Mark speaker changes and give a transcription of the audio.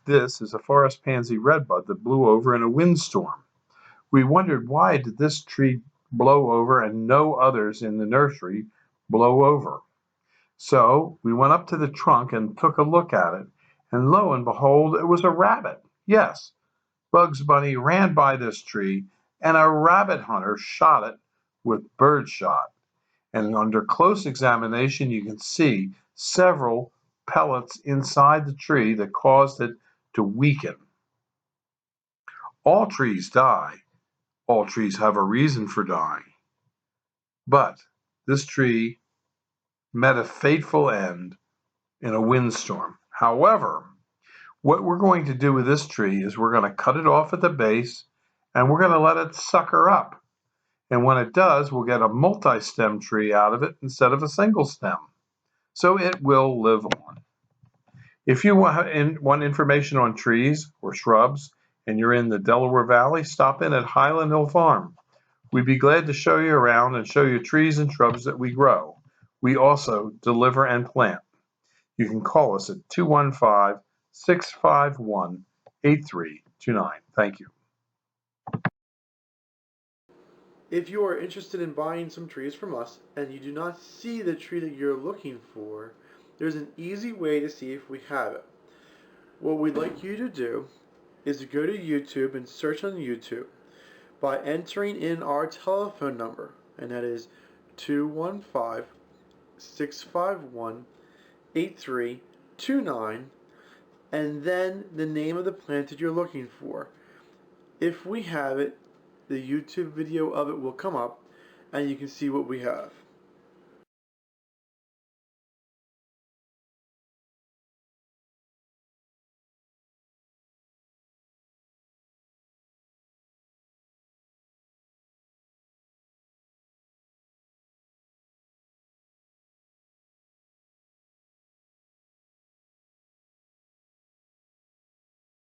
Speaker 1: This is a forest pansy redbud that blew over in a windstorm. We wondered, why did this tree blow over and no others in the nursery blow over? So we went up to the trunk and took a look at it, and lo and behold, it was a rabbit. Yes, Bugs Bunny ran by this tree, and a rabbit hunter shot it with birdshot. And under close examination, you can see several pellets inside the tree that caused it to weaken. All trees die. All trees have a reason for dying. But this tree met a fateful end in a windstorm. However, what we're going to do with this tree is we're going to cut it off at the base and we're going to let it sucker up. And when it does, we'll get a multi-stem tree out of it instead of a single stem. So it will live on. If you want information on trees or shrubs and you're in the Delaware Valley, stop in at Highland Hill Farm. We'd be glad to show you around and show you trees and shrubs that we grow. We also deliver and plant. You can call us at 215-651-8329. Thank you.
Speaker 2: If you are interested in buying some trees from us and you do not see the tree that you're looking for, there's an easy way to see if we have it. What we'd like you to do is to go to YouTube and search on YouTube by entering in our telephone number, and that is 215-651-8329, and then the name of the plant that you're looking for. If we have it, the YouTube video of it will come up and you can see what we have.